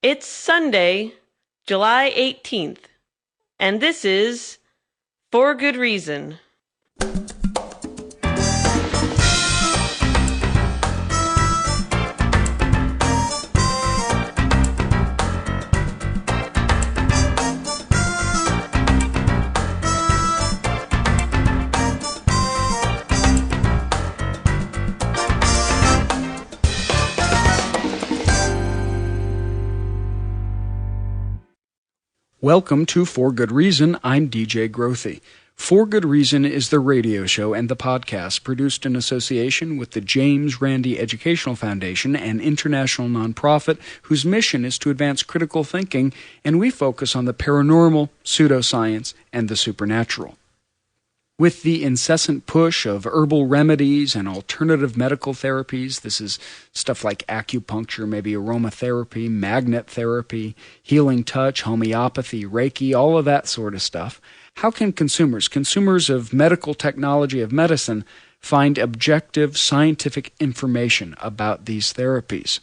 It's Sunday, July 18th, and this is For Good Reason. Welcome to For Good Reason. I'm DJ Grothy. For Good Reason is the radio show and the podcast produced in association with the James Randi Educational Foundation, an international nonprofit whose mission is to advance critical thinking, and we focus on the paranormal, pseudoscience, and the supernatural. With the incessant push of herbal remedies and alternative medical therapies, this is stuff like acupuncture, maybe aromatherapy, magnet therapy, healing touch, homeopathy, Reiki, all of that sort of stuff. How can consumers of medical technology, of medicine, find objective scientific information about these therapies?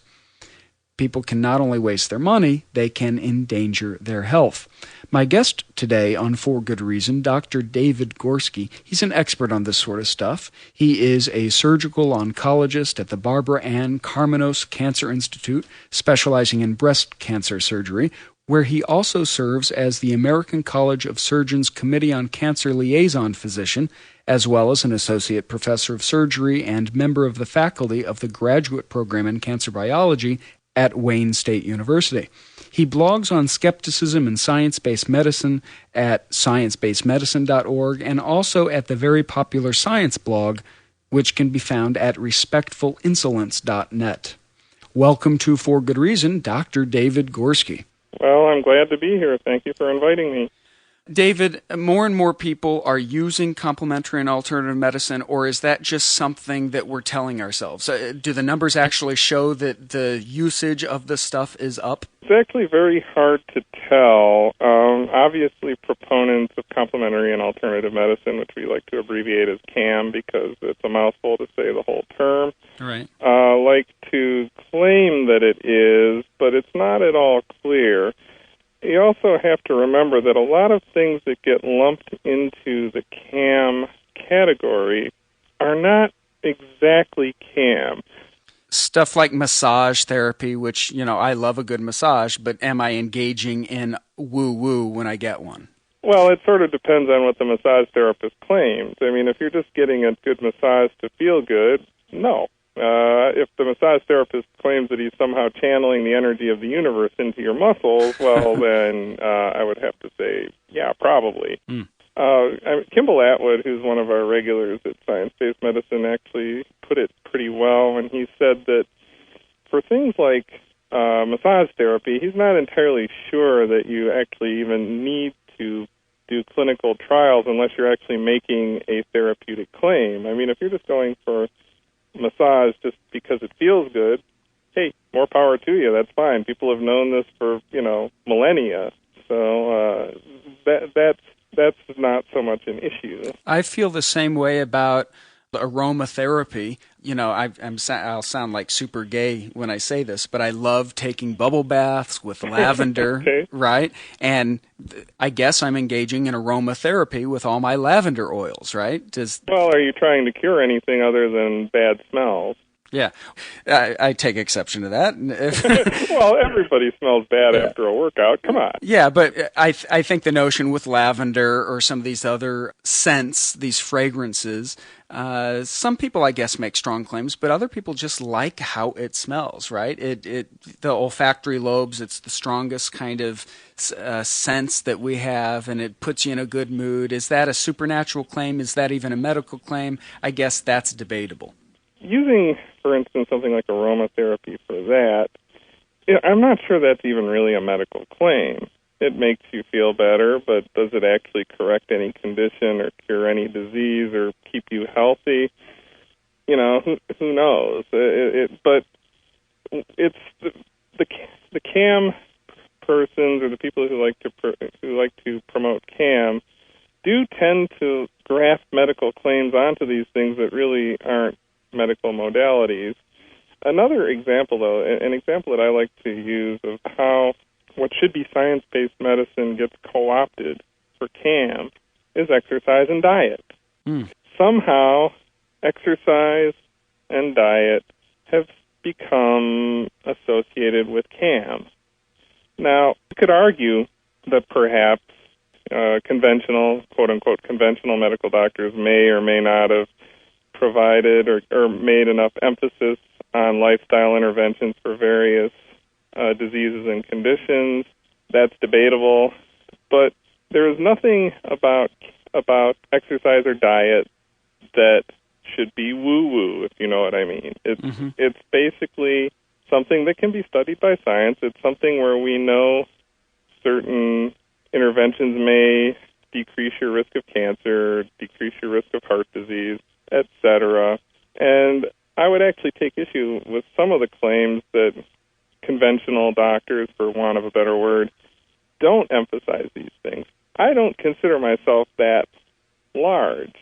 People can not only waste their money, they can endanger their health. My guest today on For Good Reason, Dr. David Gorski, he's an expert on this sort of stuff. He is a surgical oncologist at the Barbara Ann Karmanos Cancer Institute, specializing in breast cancer surgery, where he also serves as the American College of Surgeons Committee on Cancer liaison physician, as well as an associate professor of surgery and member of the faculty of the graduate program in cancer biology at Wayne State University. He blogs on skepticism and science-based medicine at sciencebasedmedicine.org and also at the very popular science blog, which can be found at respectfulinsolence.net. Welcome to For Good Reason, Dr. David Gorski. Well, I'm glad to be here. Thank you for inviting me. David, more and more people are using complementary and alternative medicine, or is that just something that we're telling ourselves? Do the numbers actually show that the usage of this stuff is up? It's actually very hard to tell. Obviously, proponents of complementary and alternative medicine, which we like to abbreviate as CAM because it's a mouthful to say the whole term, right, like to claim that it is, but it's not at all clear. You also have to remember that a lot of things that get lumped into the CAM category are not exactly CAM. Stuff like massage therapy, which, I love a good massage, but am I engaging in woo-woo when I get one? Well, it sort of depends on what the massage therapist claims. I mean, if you're just getting a good massage to feel good, no. If the massage therapist claims that he's somehow channeling the energy of the universe into your muscles, well, then I would have to say, yeah, probably. Kimball Atwood, who's one of our regulars at Science-Based Medicine, actually put it pretty well when he said that for things like massage therapy, he's not entirely sure that you actually even need to do clinical trials unless you're actually making a therapeutic claim. I mean, if you're just going for massage just because it feels good, hey, more power to you. That's fine. People have known this for, millennia. So that's not so much an issue. I feel the same way about aromatherapy. I'll sound like super gay when I say this, but I love taking bubble baths with lavender, okay, right? And I guess I'm engaging in aromatherapy with all my lavender oils, right? Well, are you trying to cure anything other than bad smells? Yeah, I take exception to that. Well, everybody smells bad after a workout. Come on. Yeah, but I think the notion with lavender or some of these other scents, these fragrances, some people, I guess, make strong claims, but other people just like how it smells, right? The olfactory lobes, it's the strongest kind of sense that we have, and it puts you in a good mood. Is that a supernatural claim? Is that even a medical claim? I guess that's debatable. Using, for instance, something like aromatherapy for that, I'm not sure that's even really a medical claim. It makes you feel better, but does it actually correct any condition or cure any disease or keep you healthy? Who knows? But it's the CAM persons or the people who like to promote CAM do tend to graft medical claims onto these things that really aren't medical modalities. Another example, though, an example that I like to use of how what should be science-based medicine gets co-opted for CAM is exercise and diet. Somehow, exercise and diet have become associated with CAM. Now, you could argue that perhaps conventional, quote-unquote, conventional medical doctors may or may not have provided or made enough emphasis on lifestyle interventions for various diseases and conditions. That's debatable. But there is nothing about exercise or diet that should be woo-woo, if you know what I mean. It's basically something that can be studied by science. It's something where we know certain interventions may decrease your risk of cancer, decrease your risk of heart disease, etc. And I would actually take issue with some of the claims that conventional doctors, for want of a better word, don't emphasize these things. I don't consider myself that large.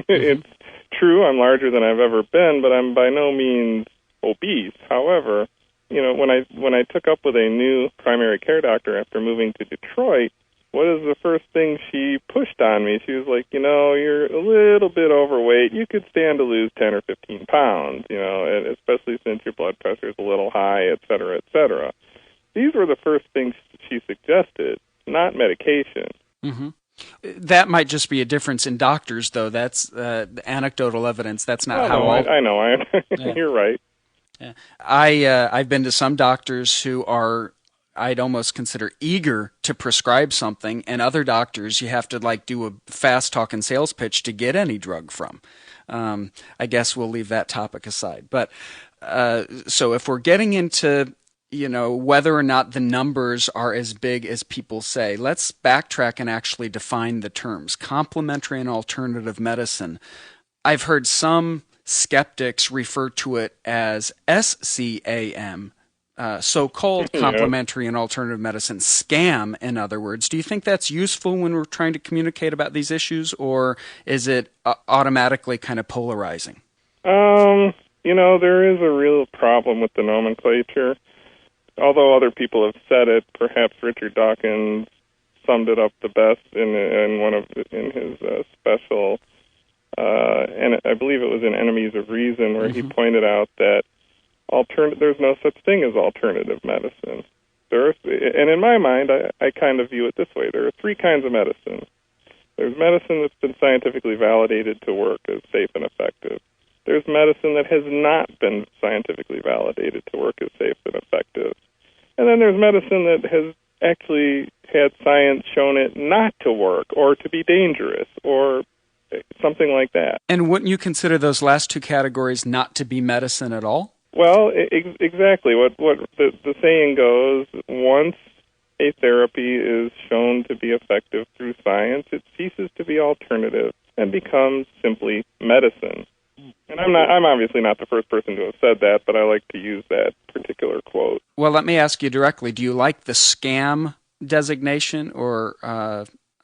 It's true, I'm larger than I've ever been, but I'm by no means obese. However, when I took up with a new primary care doctor after moving to Detroit, what is the first thing she pushed on me? She was like, you're a little bit overweight. You could stand to lose 10 or 15 pounds, and especially since your blood pressure is a little high, et cetera, et cetera. These were the first things she suggested, not medication. Mm-hmm. That might just be a difference in doctors, though. That's anecdotal evidence. That's not how I know. Yeah. You're right. Yeah. I've been to some doctors who are, I'd almost consider, eager to prescribe something, and other doctors you have to do a fast-talking sales pitch to get any drug from. I guess we'll leave that topic aside. But so if we're getting into whether or not the numbers are as big as people say, let's backtrack and actually define the terms. Complementary and alternative medicine. I've heard some skeptics refer to it as SCAM, so-called complementary and alternative medicine, scam, in other words. Do you think that's useful when we're trying to communicate about these issues, or is it automatically kind of polarizing? There is a real problem with the nomenclature. Although other people have said it, perhaps Richard Dawkins summed it up the best in his special, and I believe it was in Enemies of Reason, where he pointed out that there's no such thing as alternative medicine. And in my mind, I kind of view it this way: there are three kinds of medicine. There's medicine that's been scientifically validated to work as safe and effective. There's medicine that has not been scientifically validated to work as safe and effective. And then there's medicine that has actually had science shown it not to work or to be dangerous or something like that. And wouldn't you consider those last two categories not to be medicine at all? Well, exactly. What the saying goes, once a therapy is shown to be effective through science, it ceases to be alternative and becomes simply medicine. And I'm obviously not the first person to have said that, but I like to use that particular quote. Well, let me ask you directly, do you like the scam designation, or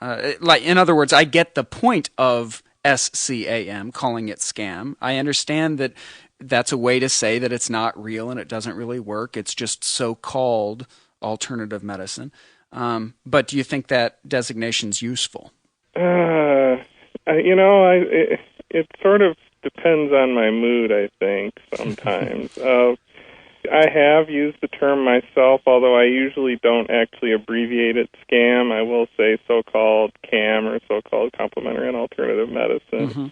in other words, I get the point of SCAM, calling it scam. I understand that that's a way to say that it's not real and it doesn't really work. It's just so-called alternative medicine. But do you think that designation's useful? It sort of depends on my mood, I think, sometimes. I have used the term myself, although I usually don't actually abbreviate it scam. I will say so-called CAM, or so-called complementary and alternative medicine. Mm-hmm.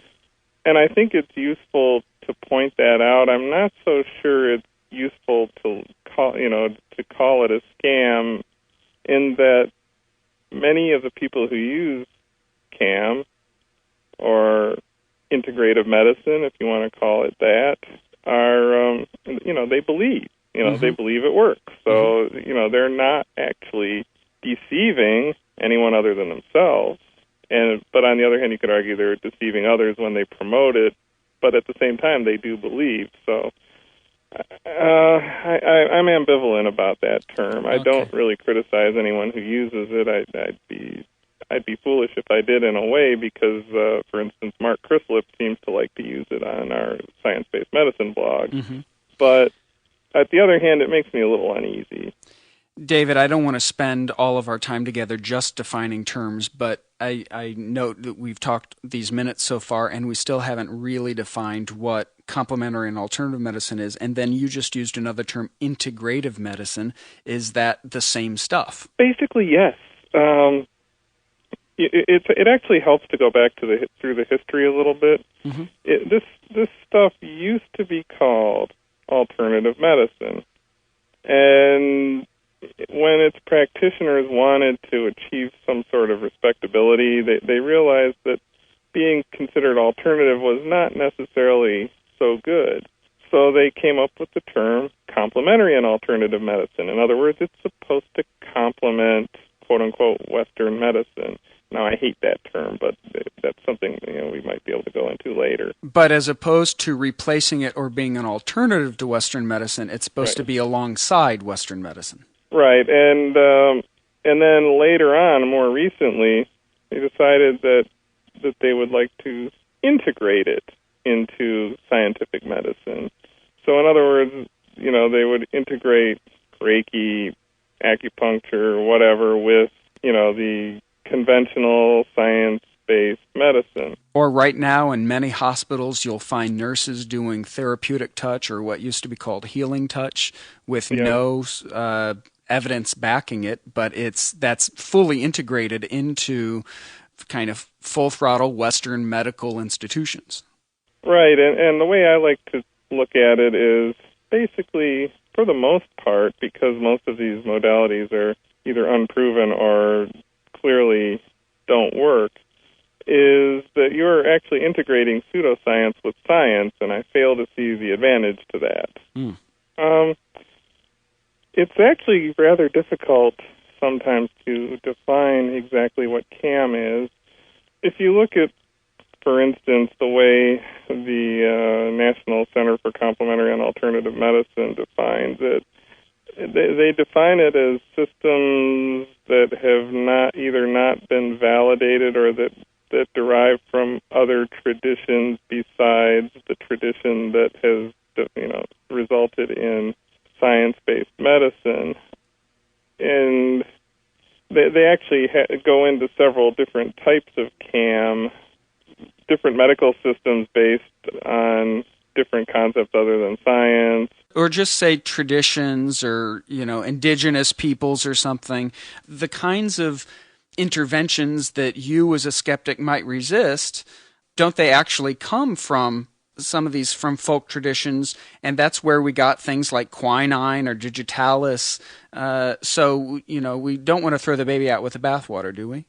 And I think it's useful to point that out. I'm not so sure it's useful to call it a scam, in that many of the people who use CAM, or integrative medicine, if you want to call it that, are, they believe. They believe it works. So, they're not actually deceiving anyone other than themselves. But on the other hand, you could argue they're deceiving others when they promote it, but at the same time, they do believe. So I'm ambivalent about that term. I don't really criticize anyone who uses it. I'd be foolish if I did, in a way, because, for instance, Mark Crislip seems to like to use it on our science-based medicine blog. Mm-hmm. But at the other hand, it makes me a little uneasy. David, I don't want to spend all of our time together just defining terms, but I note that we've talked these minutes so far, and we still haven't really defined what complementary and alternative medicine is. And then you just used another term, integrative medicine. Is that the same stuff? Basically, yes. It actually helps to go back to through the history a little bit. Mm-hmm. This stuff used to be called alternative medicine, and when its practitioners wanted to achieve some sort of respectability, they realized that being considered alternative was not necessarily so good. So they came up with the term complementary and alternative medicine. In other words, it's supposed to complement, quote-unquote, Western medicine. Now, I hate that term, but that's something we might be able to go into later. But as opposed to replacing it or being an alternative to Western medicine, it's supposed to be alongside Western medicine. Right, and then later on, more recently, they decided that they would like to integrate it into scientific medicine. So in other words, they would integrate Reiki, acupuncture, whatever, with, the conventional science-based medicine. Or right now in many hospitals, you'll find nurses doing therapeutic touch, or what used to be called healing touch, with no evidence backing it, but that's fully integrated into kind of full-throttle Western medical institutions. Right, and the way I like to look at it is basically, for the most part, because most of these modalities are either unproven or clearly don't work, is that you're actually integrating pseudoscience with science, and I fail to see the advantage to that. It's actually rather difficult sometimes to define exactly what CAM is. If you look at, for instance, the way the National Center for Complementary and Alternative Medicine defines it, they define it as systems that have not been validated or that derive from other traditions besides the tradition that has resulted in science-based medicine. And they actually go into several different types of CAM, different medical systems based on different concepts other than science. Or just say traditions or, indigenous peoples or something. The kinds of interventions that you as a skeptic might resist, don't they actually come from some of these from folk traditions, and that's where we got things like quinine or digitalis. So, we don't want to throw the baby out with the bathwater, do we?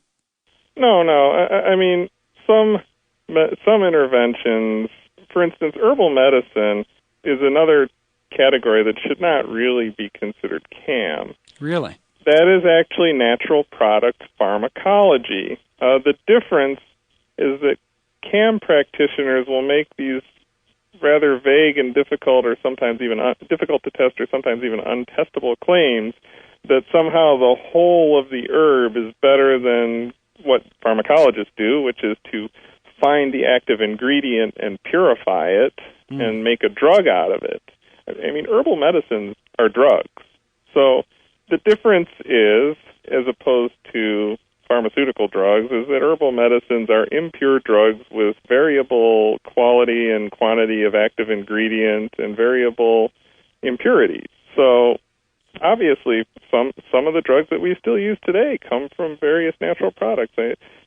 No. I mean, some interventions, for instance, herbal medicine is another category that should not really be considered CAM. Really? That is actually natural product pharmacology. The difference is that CAM practitioners will make these rather vague and difficult or sometimes even difficult to test or sometimes even untestable claims that somehow the whole of the herb is better than what pharmacologists do, which is to find the active ingredient and purify it and make a drug out of it. I mean, herbal medicines are drugs. So the difference is, as opposed to pharmaceutical drugs, is that herbal medicines are impure drugs with variable quality and quantity of active ingredient and variable impurities. So obviously, some of the drugs that we still use today come from various natural products.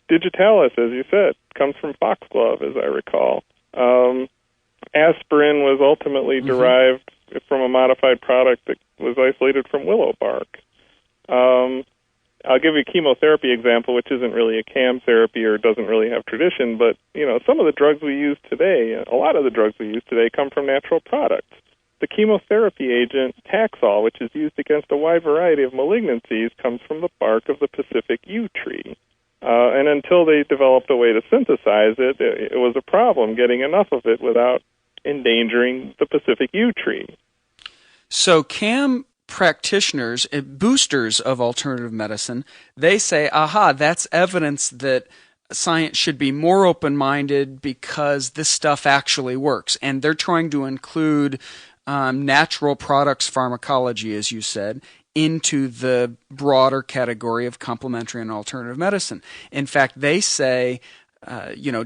Digitalis, as you said, comes from foxglove, as I recall. Aspirin was ultimately derived from a modified product that was isolated from willow bark. I'll give you a chemotherapy example, which isn't really a CAM therapy or doesn't really have tradition, but some of the drugs we use today, a lot of the drugs we use today come from natural products. The chemotherapy agent Taxol, which is used against a wide variety of malignancies, comes from the bark of the Pacific yew tree. And until they developed a way to synthesize it, it was a problem getting enough of it without endangering the Pacific yew tree. So CAM practitioners, boosters of alternative medicine, they say, aha, that's evidence that science should be more open-minded because this stuff actually works. And they're trying to include natural products pharmacology, as you said, into the broader category of complementary and alternative medicine. In fact, they say,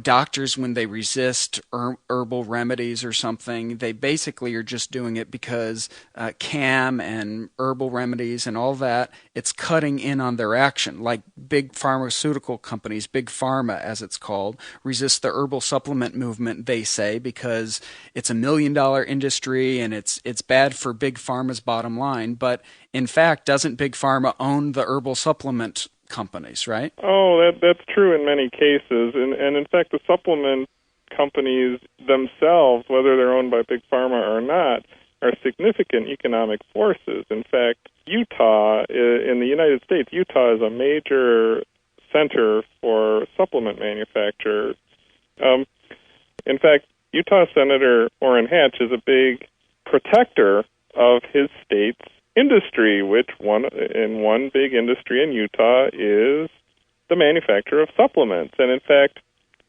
doctors, when they resist herbal remedies or something, they basically are just doing it because CAM and herbal remedies and all that, it's cutting in on their action. Like big pharmaceutical companies, big pharma as it's called, resist the herbal supplement movement, they say, because it's $1 million industry and it's bad for big pharma's bottom line. But in fact, doesn't big pharma own the herbal supplement companies, right? Oh, that's true in many cases. And in fact, the supplement companies themselves, whether they're owned by Big Pharma or not, are significant economic forces. In fact, Utah, in the United States, Utah is a major center for supplement manufacturers. In fact, Utah Senator Orrin Hatch is a big protector of his state's industry, which one big industry in Utah is the manufacture of supplements. And in fact,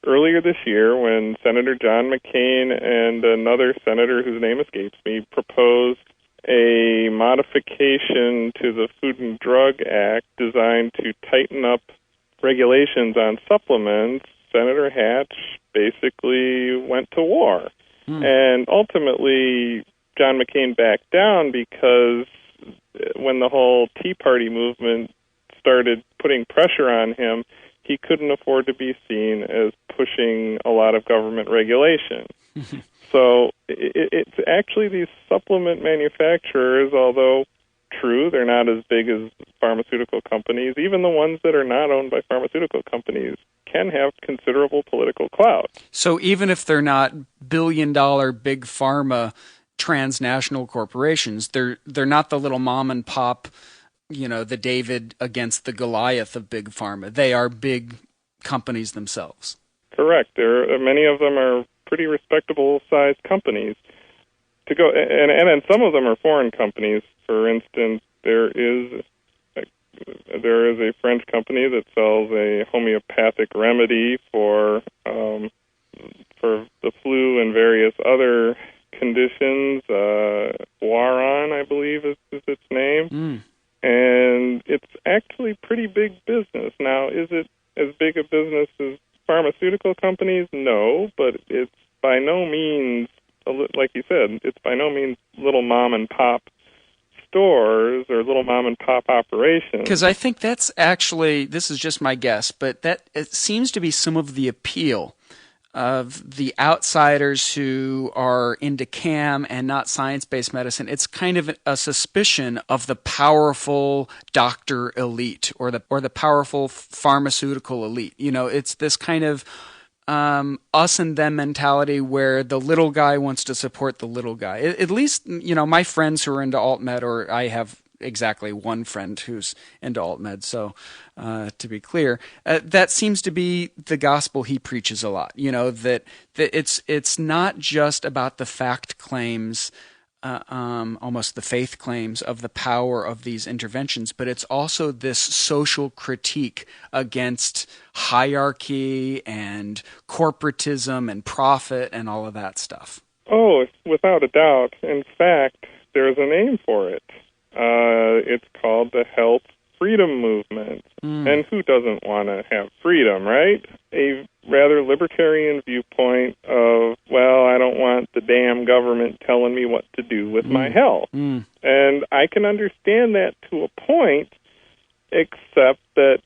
earlier this year, when Senator John McCain and another senator whose name escapes me proposed a modification to the Food and Drug Act designed to tighten up regulations on supplements, Senator Hatch basically went to war. And ultimately, John McCain backed down because when the whole Tea Party movement started putting pressure on him, he couldn't afford to be seen as pushing a lot of government regulation. So it's actually these supplement manufacturers, although true, they're not as big as pharmaceutical companies, even the ones that are not owned by pharmaceutical companies can have considerable political clout. So even if they're not billion-dollar big pharma transnational corporations, they're not the little mom and pop, the David against the Goliath of big pharma. They are big companies themselves. Correct. Many of them are pretty respectable sized companies. And some of them are foreign companies. For instance, there is a French company that sells a homeopathic remedy for the flu and various other conditions. Waron, I believe, is its name. And it's actually pretty big business. Now, is it as big a business as pharmaceutical companies? No, but it's by no means, like you said, it's by no means little mom and pop stores or little mom and pop operations. Because I think that's actually, this is just my guess, but that it seems to be some of the appeal of the outsiders who are into CAM and not science-based medicine. It's kind of a suspicion of the powerful doctor elite or the powerful pharmaceutical elite. It's this kind of us and them mentality where the little guy wants to support the little guy. At least, my friends who are into alt-med, or I have exactly one friend who's into alt-med, so to be clear, that seems to be the gospel he preaches a lot. That it's not just about the fact claims, almost the faith claims of the power of these interventions, but it's also this social critique against hierarchy and corporatism and profit and all of that stuff. Oh, without a doubt. In fact, there's a name for it. It's called the Health Freedom Movement. And who doesn't want to have freedom, right? A rather libertarian viewpoint of, well, I don't want the damn government telling me what to do with my health. And I can understand that to a point, except that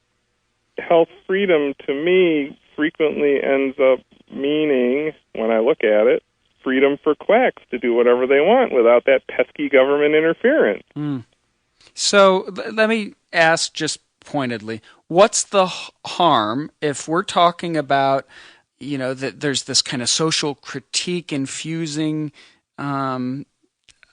health freedom to me frequently ends up meaning, when I look at it, freedom for quacks to do whatever they want without that pesky government interference. So let me ask just pointedly, what's the harm if we're talking about, that there's this kind of social critique infusing a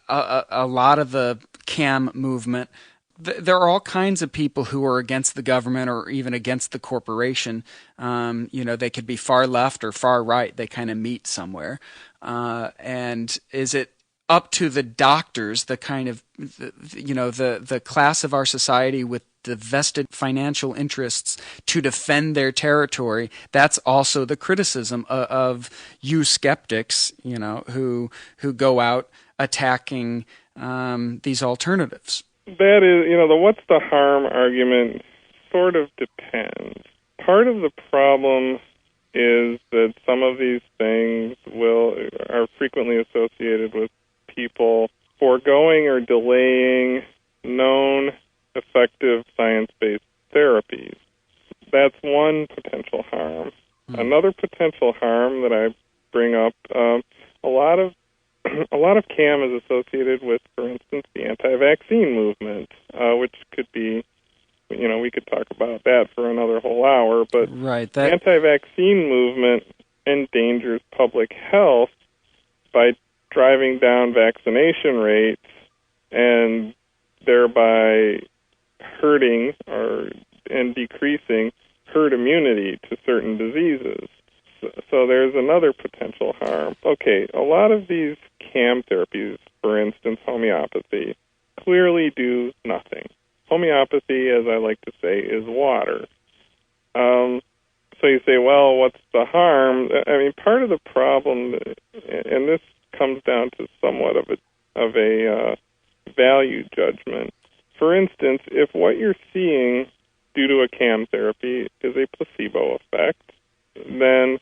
lot of the CAM movement? There are all kinds of people who are against the government or even against the corporation. They could be far left or far right. They kind of meet somewhere. And is it up to the doctors, the kind of, the class of our society with the vested financial interests to defend their territory? That's also the criticism of you skeptics, who go out attacking these alternatives? That is, the what's the harm argument sort of depends. Part of the problem is that some of these things are frequently associated with people foregoing or delaying known effective science-based therapies. That's one potential harm. Another potential harm that I bring up, a lot of CAM is associated with, for instance, the anti-vaccine movement, which could be, we could talk about that for another whole hour, but the anti-vaccine movement endangers public health by driving down vaccination rates and thereby hurting and decreasing herd immunity to certain diseases. So there's another potential harm. Okay, a lot of these CAM therapies, for instance, homeopathy, clearly do nothing. Homeopathy, as I like to say, is water. So you say, well, what's the harm? I mean, part of the problem, and this comes down to somewhat of a value judgment. For instance, if what you're seeing due to a CAM therapy is a placebo effect, then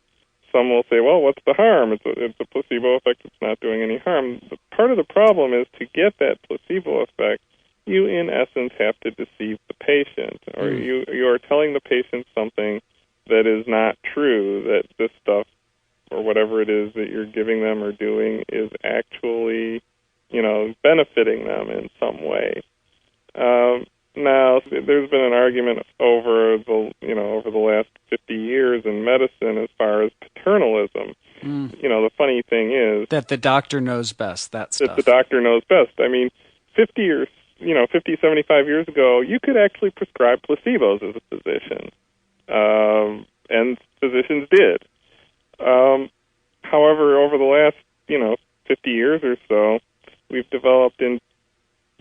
some will say, well, what's the harm? It's a placebo effect. It's not doing any harm. Part of the problem is to get that placebo effect, you, in essence, have to deceive the patient, or you are telling the patient something that is not true, that this stuff or whatever it is that you're giving them or doing is actually, benefiting them in some way. Now, there's been an argument over the last 50 years in medicine as far as paternalism. The funny thing is that the doctor knows best. That the doctor knows best. I mean, 50, 75 years ago, you could actually prescribe placebos as a physician, and physicians did. However, over the last 50 years or so, we've developed in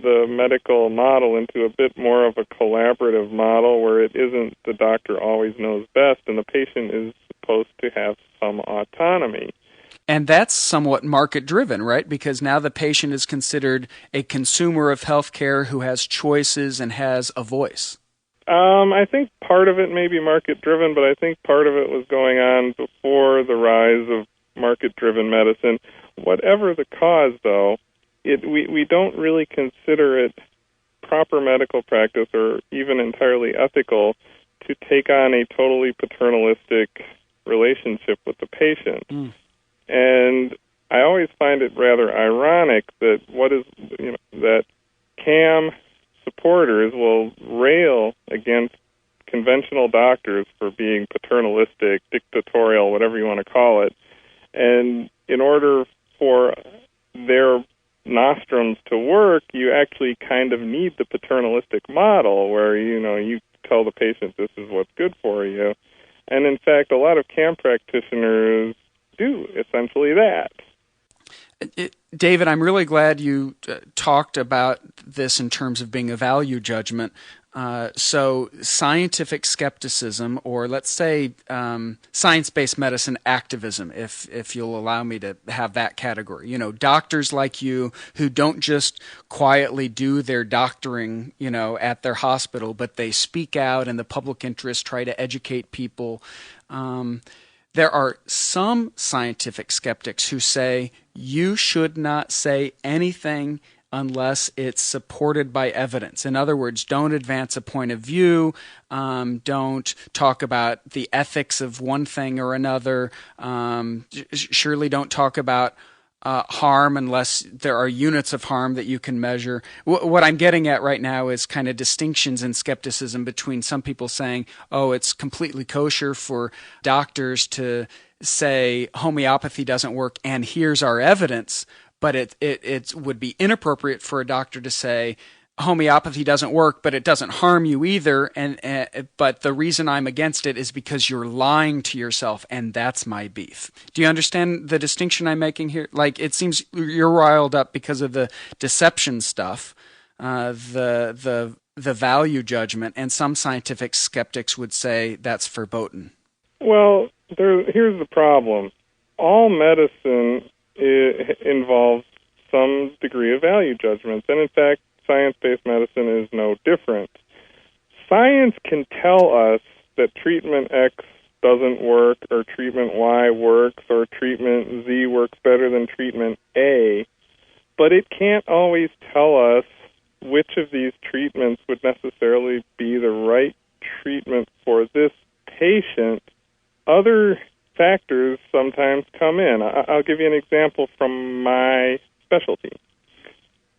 the medical model into a bit more of a collaborative model where it isn't the doctor always knows best and the patient is supposed to have some autonomy. And that's somewhat market-driven, right? Because now the patient is considered a consumer of healthcare who has choices and has a voice. I think part of it may be market-driven, but I think part of it was going on before the rise of market-driven medicine. Whatever the cause, though, we don't really consider it proper medical practice or even entirely ethical to take on a totally paternalistic relationship with the patient. And I always find it rather ironic that that CAM supporters will rail against conventional doctors for being paternalistic, dictatorial, whatever you want to call it. And in order for their nostrums to work, you actually kind of need the paternalistic model where, you tell the patient this is what's good for you. And in fact, a lot of CAM practitioners do essentially that. David, I'm really glad you talked about this in terms of being a value judgment. So scientific skepticism, or let's say science-based medicine activism, if you'll allow me to have that category. Doctors like you who don't just quietly do their doctoring, at their hospital, but they speak out in the public interest, try to educate people. There are some scientific skeptics who say you should not say anything unless it's supported by evidence. In other words, don't advance a point of view, don't talk about the ethics of one thing or another, surely don't talk about harm unless there are units of harm that you can measure. What I'm getting at right now is kind of distinctions in skepticism between some people saying, oh, it's completely kosher for doctors to say homeopathy doesn't work and here's our evidence, but it would be inappropriate for a doctor to say homeopathy doesn't work, but it doesn't harm you either. But the reason I'm against it is because you're lying to yourself, and that's my beef. Do you understand the distinction I'm making here? Like, it seems you're riled up because of the deception stuff, the value judgment, and some scientific skeptics would say that's verboten. Well, here's the problem. All medicine involves some degree of value judgments. And in fact, science-based medicine is no different. Science can tell us that treatment X doesn't work, or treatment Y works, or treatment Z works better than treatment A, but it can't always tell us which of these treatments would necessarily be the right treatment for this patient. Other factors sometimes come in. I'll give you an example from my specialty.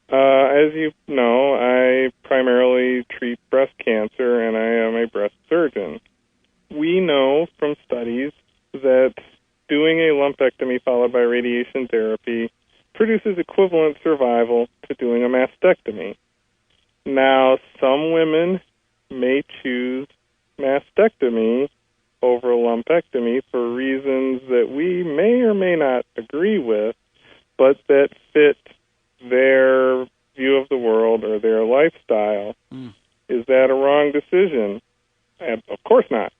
As you know, I primarily treat breast cancer, and I am a breast surgeon. We know from studies that doing a lumpectomy followed by radiation therapy produces equivalent survival to doing a mastectomy. Now, some women may choose mastectomy over lumpectomy for reasons that we may or may not agree with, but that fit their view of the world or their lifestyle. Is that a wrong decision? Of course not.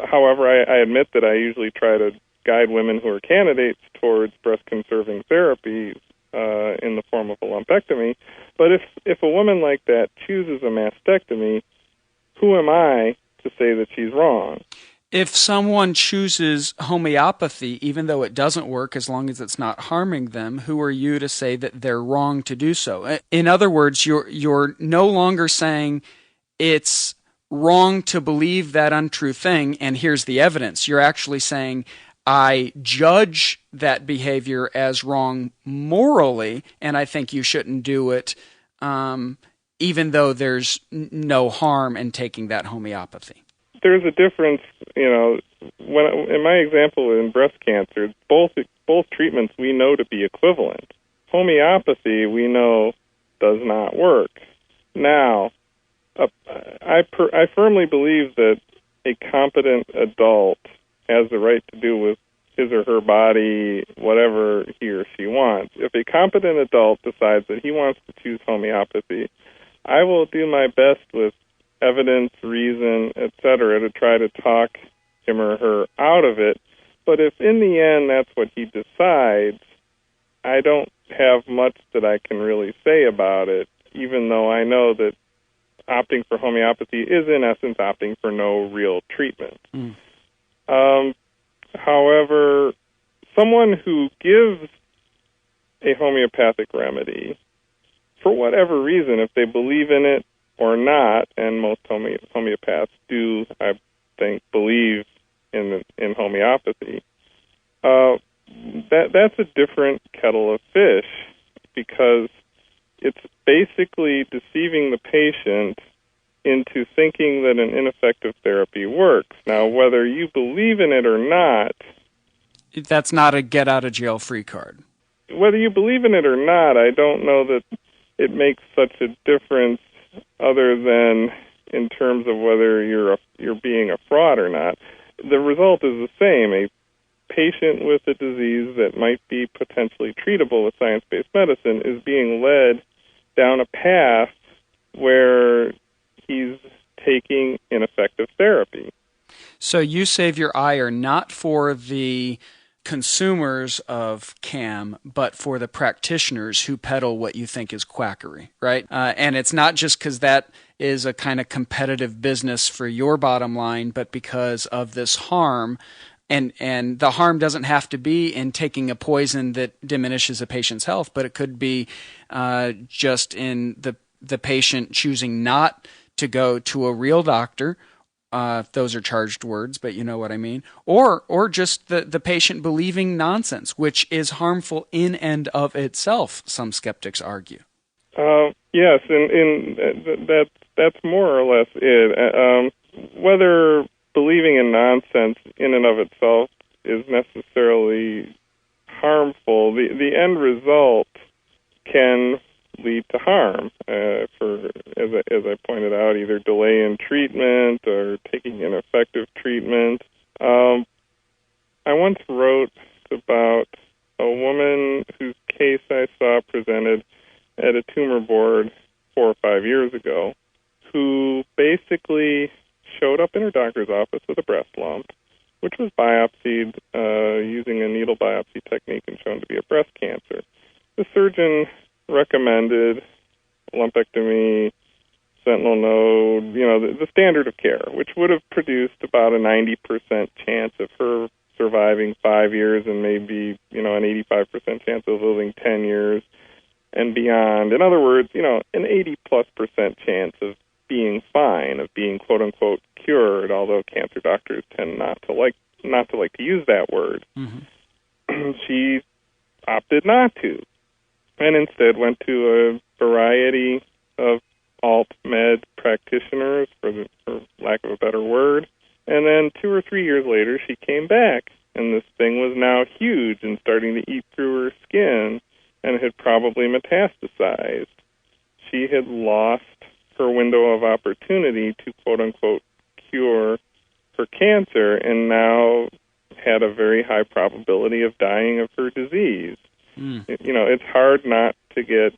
However, I admit that I usually try to guide women who are candidates towards breast-conserving therapies in the form of a lumpectomy. But if a woman like that chooses a mastectomy, who am I to say that she's wrong? If someone chooses homeopathy, even though it doesn't work, as long as it's not harming them, who are you to say that they're wrong to do so? In other words, you're no longer saying it's wrong to believe that untrue thing, and here's the evidence. You're actually saying, I judge that behavior as wrong morally, and I think you shouldn't do it, even though there's no harm in taking that homeopathy. There's a difference, when in my example in breast cancer, both treatments we know to be equivalent. Homeopathy we know does not work. Now, I firmly believe that a competent adult has the right to do with his or her body whatever he or she wants. If a competent adult decides that he wants to choose homeopathy, I will do my best with evidence, reason, etc., to try to talk him or her out of it. But if in the end that's what he decides, I don't have much that I can really say about it, even though I know that opting for homeopathy is in essence opting for no real treatment. However, someone who gives a homeopathic remedy, for whatever reason, if they believe in it or not, and most homeopaths do, I think, believe in homeopathy, that's a different kettle of fish, because it's basically deceiving the patient into thinking that an ineffective therapy works. Now, whether you believe in it or not... That's not a get-out-of-jail-free card. Whether you believe in it or not, I don't know that it makes such a difference other than in terms of whether you're being a fraud or not. The result is the same. A patient with a disease that might be potentially treatable with science-based medicine is being led down a path where he's taking ineffective therapy. So you save your ire not for the consumers of CAM, but for the practitioners who peddle what you think is quackery, right? And it's not just because that is a kind of competitive business for your bottom line, but because of this harm. And the harm doesn't have to be in taking a poison that diminishes a patient's health, but it could be just in the patient choosing not to go to a real doctor. Those are charged words, but you know what I mean. Or just the patient believing nonsense, which is harmful in and of itself, some skeptics argue. Yes, and that's more or less it. Whether believing in nonsense in and of itself is necessarily harmful, the end result can lead to harm, for, as I pointed out, either delay in treatment or taking ineffective treatment. I once wrote about a woman whose case I saw presented at a tumor board 4 or 5 years ago, who basically showed up in her doctor's office with a breast lump, which was biopsied using a needle biopsy technique and shown to be a breast cancer. the surgeon recommended lumpectomy, sentinel node, the standard of care, which would have produced about a 90% chance of her surviving 5 years and maybe, an 85% chance of living 10 years and beyond. In other words, an 80+% chance of being fine, of being quote unquote cured, although cancer doctors tend not to like to use that word. Mm-hmm. She opted not to, and instead went to a variety of alt-med practitioners, for lack of a better word. And then 2 or 3 years later, she came back, and this thing was now huge and starting to eat through her skin and had probably metastasized. She had lost her window of opportunity to, quote-unquote, cure her cancer and now had a very high probability of dying of her disease. It's hard not to get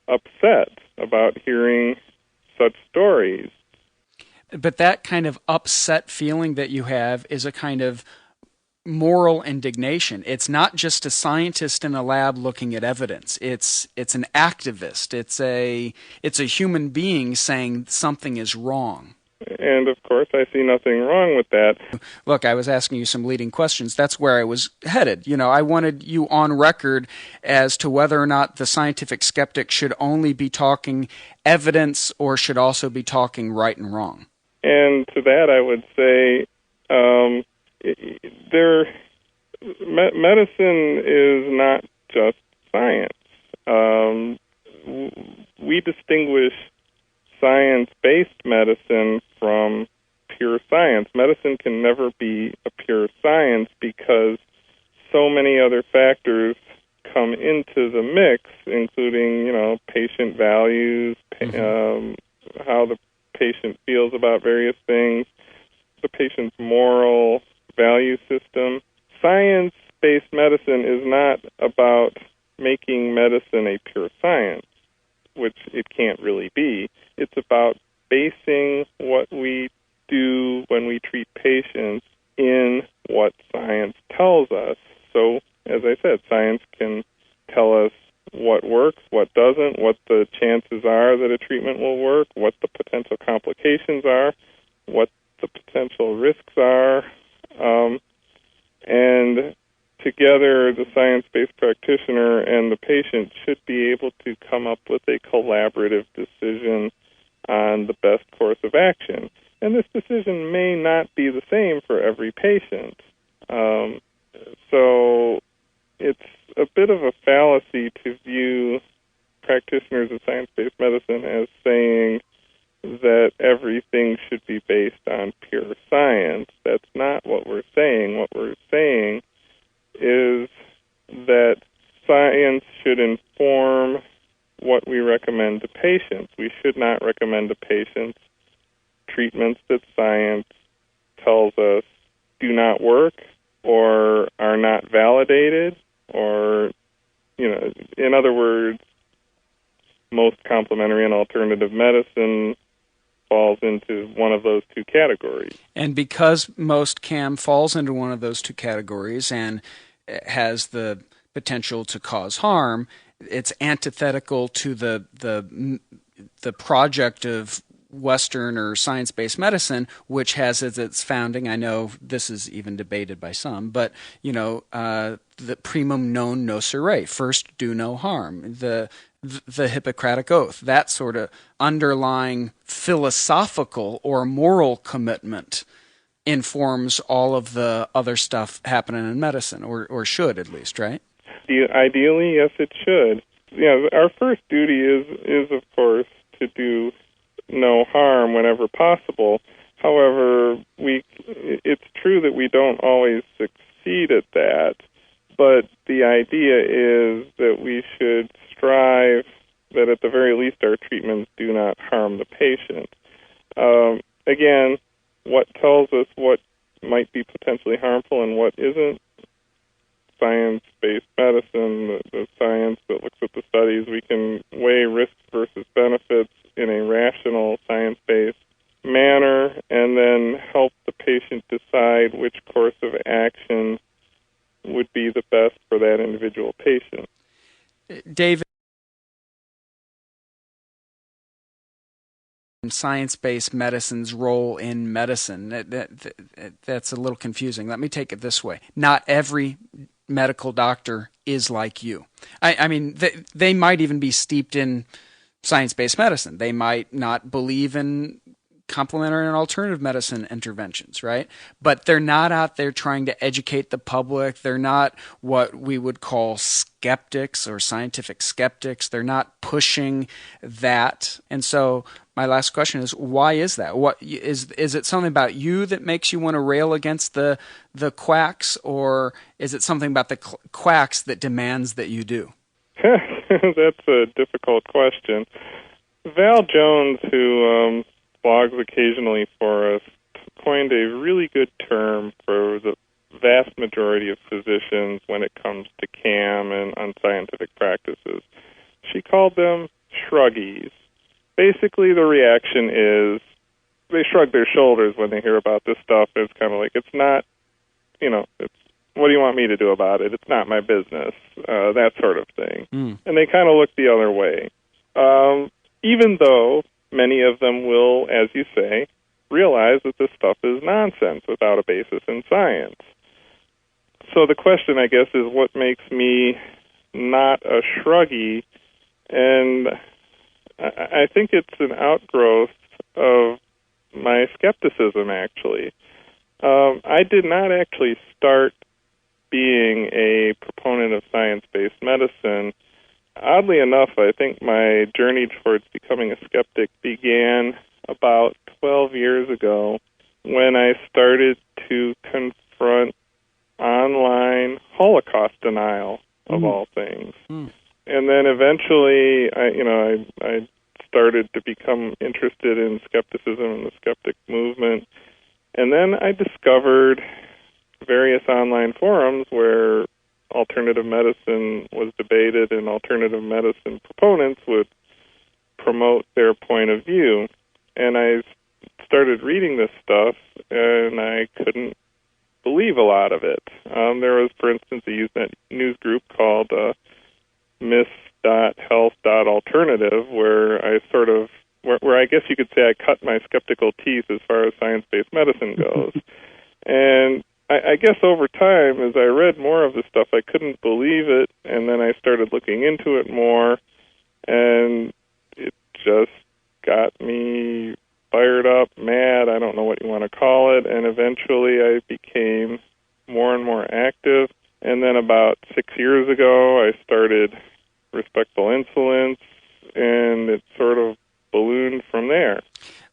upset about hearing such stories. But that kind of upset feeling that you have is a kind of moral indignation. It's not just a scientist in a lab looking at evidence. It's an activist. It's a human being saying something is wrong. And, of course, I see nothing wrong with that. Look, I was asking you some leading questions. That's where I was headed. I wanted you on record as to whether or not the scientific skeptic should only be talking evidence or should also be talking right and wrong. And to that I would say medicine is not just science. We distinguish science-based medicine from pure science. Medicine can never be a pure science because so many other factors come into the mix, including, patient values, how the patient feels about various things, the patient's moral value system. Science-based medicine is not about making medicine a pure science, which it can't really be. It's about basing what we do when we treat patients in what science tells us. So, as I said, science can tell us what works, what doesn't, what the chances are that a treatment will work, what the potential complications are, what the potential risks are. And together, the science-based practitioner and the patient should be able to come up with a collaborative decision on the best course of action. And this decision may not be the same for every patient. So it's a bit of a fallacy to view practitioners of science-based medicine as saying that everything should be based on pure science. That's not what we're saying. What we're saying is that science should inform what we recommend to patients. We should not recommend to patients treatments that science tells us do not work or are not validated or, in other words, most complementary and alternative medicine falls into one of those two categories. And because most CAM falls into one of those two categories and has the potential to cause harm, it's antithetical to the project of Western or science-based medicine, which has as its founding, I know this is even debated by some, but, the primum non nocere, first do no harm, the Hippocratic Oath, that sort of underlying philosophical or moral commitment informs all of the other stuff happening in medicine, or should at least, right? Ideally, yes, it should. Our first duty is of course, to do no harm whenever possible. However, it's true that we don't always succeed at that, but the idea is that we should strive that at the very least our treatments do not harm the patient. Again, what tells us what might be potentially harmful and what isn't? Science-based medicine, the science that looks at the studies, we can weigh risks versus benefits in a rational, science-based manner and then help the patient decide which course of action would be the best for that individual patient. David, science-based medicine's role in medicine, that's a little confusing. Let me take it this way. Not every medical doctor is like you. I mean, they might even be steeped in science-based medicine. They might not believe in complementary and alternative medicine interventions, right? But they're not out there trying to educate the public. They're not what we would call skeptics or scientific skeptics. They're not pushing that. And so my last question is, why is that? What is it something about you that makes you want to rail against the quacks, or is it something about the quacks that demands that you do? That's a difficult question. Val Jones, who blogs occasionally for us, coined a really good term for the vast majority of physicians when it comes to CAM and unscientific practices. She called them shruggies. Basically, the reaction is they shrug their shoulders when they hear about this stuff. It's kind of like, it's not, it's, what do you want me to do about it? It's not my business, that sort of thing. And they kind of look the other way. Even though many of them will, as you say, realize that this stuff is nonsense without a basis in science. So the question, I guess, is what makes me not a shruggy? And I think it's an outgrowth of my skepticism, actually. I did not actually start being a proponent of science-based medicine. Oddly enough, I think my journey towards becoming a skeptic began about 12 years ago when I started to confront online Holocaust denial, of all things. And then eventually, I started to become interested in skepticism and the skeptic movement. And then I discovered various online forums where alternative medicine was debated and alternative medicine proponents would promote their point of view. And I started reading this stuff, and I couldn't believe a lot of it. There was, for instance, a news group called Miss.Health.Alternative, where I where I guess you could say I cut my skeptical teeth as far as science-based medicine goes. And I guess over time, as I read more of the stuff, I couldn't believe it, and then I started looking into it more, and it just got me fired up, mad, I don't know what you want to call it, and eventually I became more and more active. And then about 6 years ago, I started Respectful Insolence, and it sort of ballooned from there.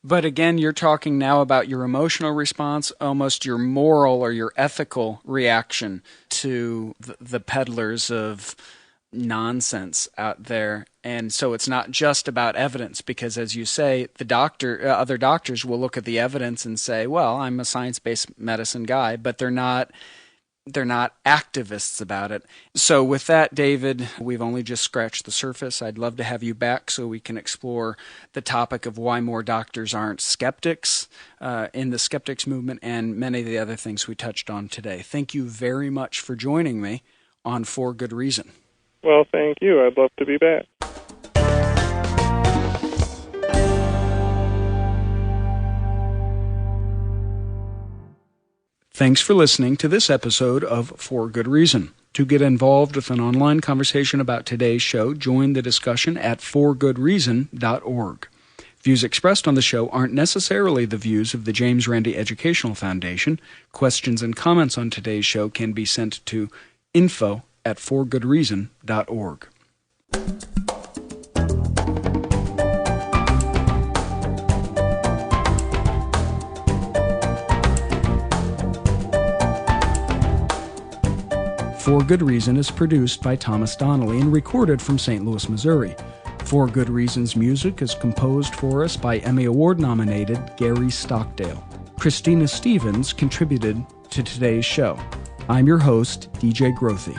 But again, you're talking now about your emotional response, almost your moral or your ethical reaction to the peddlers of nonsense out there. And so it's not just about evidence, because as you say, other doctors will look at the evidence and say, well, I'm a science-based medicine guy, but they're not activists about it. So with that, David, we've only just scratched the surface. I'd love to have you back so we can explore the topic of why more doctors aren't skeptics in the skeptics movement and many of the other things we touched on today. Thank you very much for joining me on For Good Reason. Well, thank you. I'd love to be back. Thanks for listening to this episode of For Good Reason. To get involved with an online conversation about today's show, join the discussion at forgoodreason.org. Views expressed on the show aren't necessarily the views of the James Randi Educational Foundation. Questions and comments on today's show can be sent to info@forgoodreason.org. For Good Reason is produced by Thomas Donnelly and recorded from St. Louis, Missouri. For Good Reason's music is composed for us by Emmy Award-nominated Gary Stockdale. Christina Stevens contributed to today's show. I'm your host, DJ Grothy.